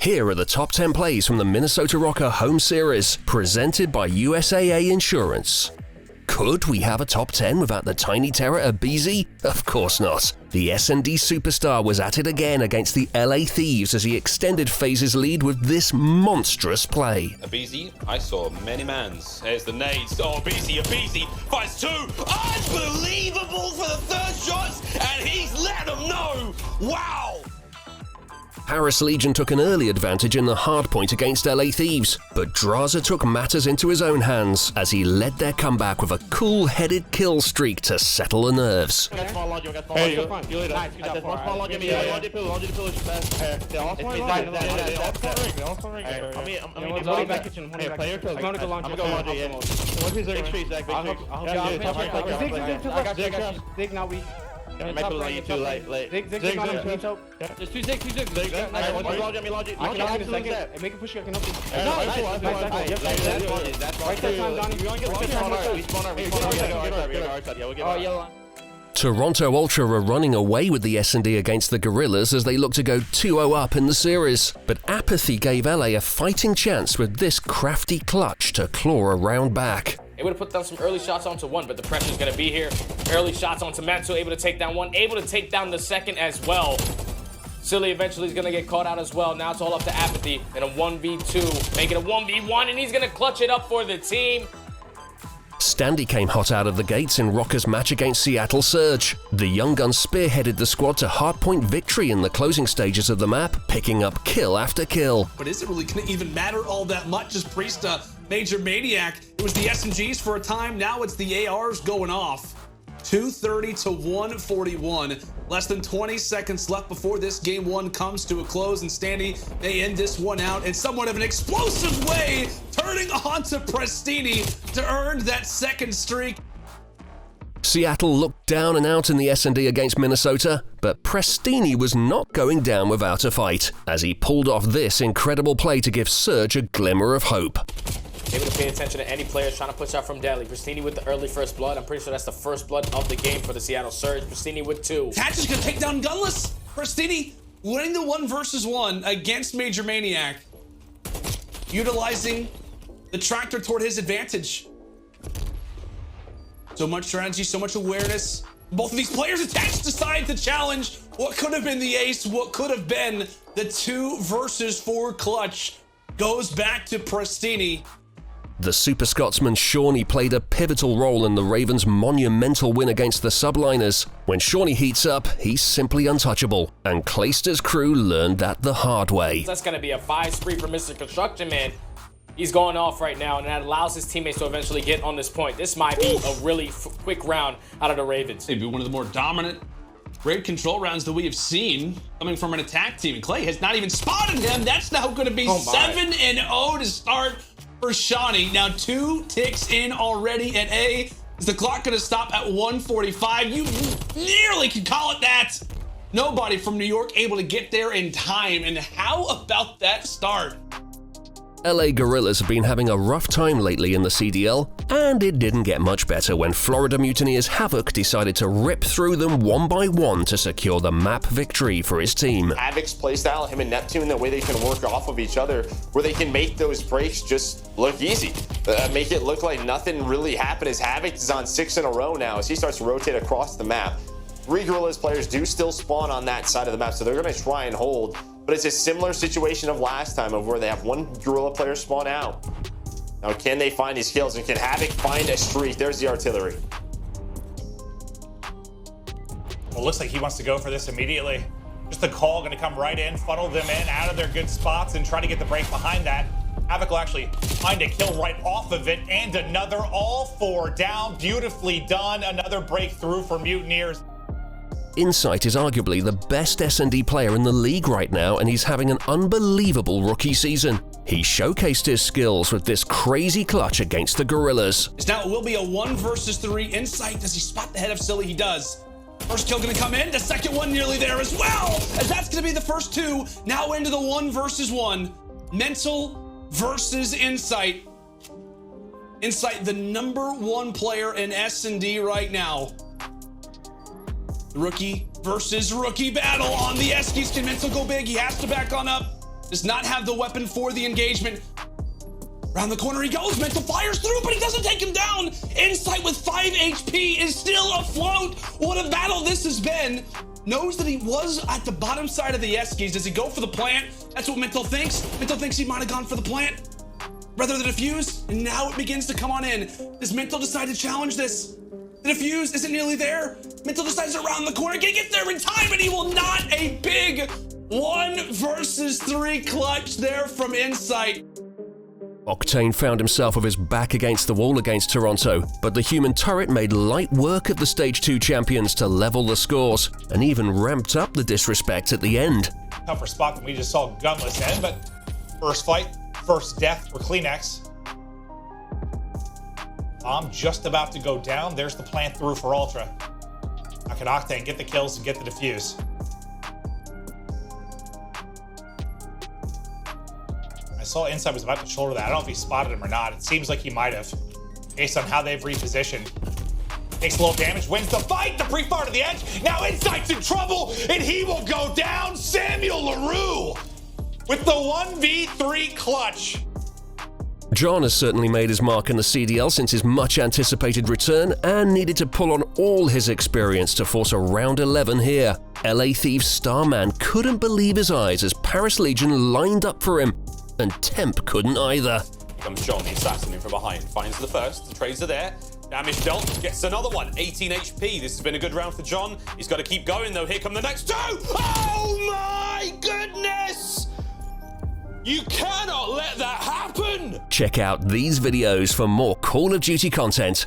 Here are the top 10 plays from the Minnesota ROKKR Home Series, presented by USAA Insurance. Could we have a top 10 without the tiny terror aBeZy? Of course not. The S&D superstar was at it again against the LA Thieves as he extended Faze's lead with this monstrous play. aBeZy, I saw many mans. There's the nades. Oh, aBeZy finds two. Unbelievable for the third shot, and he's let them know. Wow. Paris Legion took an early advantage in the hardpoint against LA Thieves, but Draza took matters into his own hands as he led their comeback with a cool-headed kill streak to settle the nerves. There's two zigs. I can help you in a second. Make a push, I can help you. Toronto Ultra are running away with the S&D against the Gorillas as they look to go 2-0 up in the series. But Apathy gave LA a fighting chance with this crafty clutch to claw around back. Able to put down some early shots onto one, but the pressure's going to be here. Early shots onto Monumental, able to take down one, able to take down the second as well. Silly eventually is going to get caught out as well. Now it's all up to Apathy in a 1v2, make it a 1v1, and he's going to clutch it up for the team. Standi came hot out of the gates in ROKKR's match against Seattle Surge. The young gun spearheaded the squad to hardpoint victory in the closing stages of the map, picking up kill after kill. But is it really going to even matter all that much as Priesta, Major Maniac? It was the SMGs for a time, now it's the ARs going off. 230 to 141. Less than 20 seconds left before this game one comes to a close, and Standi, they end this one out in somewhat of an explosive way, turning on to Prestinni to earn that second streak. Seattle looked down and out in the S&D against Minnesota, but Prestinni was not going down without a fight, as he pulled off this incredible play to give Surge a glimmer of hope. Able to pay attention to any players trying to push out from Delhi. Prestinni with the early first blood. I'm pretty sure that's the first blood of the game for the Seattle Surge. Prestinni with two. Hatch is going to take down Gunless. Prestinni winning the 1v1 against Major Maniac, utilizing the tractor toward his advantage. So much strategy, so much awareness. Both of these players attached decide to challenge what could have been the ace, what could have been the 2 versus 4 clutch. Goes back to Prestinni. The Super Scotsman Shanny played a pivotal role in the Ravens' monumental win against the Subliners. When Shanny heats up, he's simply untouchable, and Clayster's crew learned that the hard way. That's going to be a 5 spree for Mr. Construction Man. He's going off right now, and that allows his teammates to eventually get on this point. This might be a really quick round out of the Ravens. Maybe one of the more dominant raid control rounds that we have seen coming from an attack team. And Clay has not even spotted him. That's now going to be 7-0 to start for Shanny. Now 2 ticks in already at A. Is the clock going to stop at 1:45? You nearly can call it that. Nobody from New York able to get there in time. And how about that start? LA Gorillas have been having a rough time lately in the CDL, and it didn't get much better when Florida Mutineers Havoc decided to rip through them one by one to secure the map victory for his team. Havoc's playstyle, him and Neptune, the way they can work off of each other, where they can make those breaks just look easy. Make it look like nothing really happened, as Havoc is on 6 in a row now as he starts to rotate across the map. 3 Gorillas players do still spawn on that side of the map, so they're going to try and hold. But it's a similar situation of last time, of where they have 1 Gorilla player spawn out. Now, can they find these kills, and can Havoc find a streak? There's the artillery. Well, it looks like he wants to go for this immediately. Just the call going to come right in, funnel them in out of their good spots, and try to get the break behind that. Havoc will actually find a kill right off of it, and another. All 4 down. Beautifully done. Another breakthrough for Mutineers. Insight is arguably the best S&D player in the league right now, and he's having an unbelievable rookie season. He showcased his skills with this crazy clutch against the Gorillas. Now it will be a 1 versus 3. Insight, does he spot the head of Silly? He does. First kill gonna come in, the second one nearly there as well, as that's gonna be the first 2. Now into the 1 versus 1. Mental versus Insight. Insight, the #1 player in S&D right now. Rookie versus rookie battle on the Eskies. Can Mental go big? He has to back on up. does not have the weapon for the engagement. Around the corner he goes, Mental fires through, but he doesn't take him down. Insight with 5 HP is still afloat. What a battle this has been. Knows that he was at the bottom side of the Eskies. Does he go for the plant? That's what Mental thinks. Mental thinks he might have gone for the plant rather than defuse, and now it begins to come on in. Does Mental decide to challenge this? The defuse isn't nearly there. Mental decides around the corner, can get there in time, and he will not. A big 1 versus 3 clutch there from Insight. Octane found himself with his back against the wall against Toronto, but the human turret made light work of the Stage 2 champions to level the scores, and even ramped up the disrespect at the end. Tougher spot than we just saw Gunless end, but first fight, first death for Kleenex. Bomb just about to go down. There's the plant through for Ultra. Now can Octane get the kills and get the defuse? I saw Insight was about to shoulder that. I don't know if he spotted him or not. It seems like he might have, based on how they've repositioned. Takes a little damage, wins the fight. The pre-fire to the edge. Now Insight's in trouble, and he will go down. Samuel LaRue with the 1v3 clutch. John has certainly made his mark in the CDL since his much-anticipated return and needed to pull on all his experience to force a round 11 here. LA Thieves Starman couldn't believe his eyes as Paris Legion lined up for him, and Temp couldn't either. Comes John, the assassin in from behind. Finds the first, the trades are there. Damage dealt, gets another one. 18 HP, this has been a good round for John. He's got to keep going though, here come the next 2! Oh my goodness! You cannot let that happen! Check out these videos for more Call of Duty content.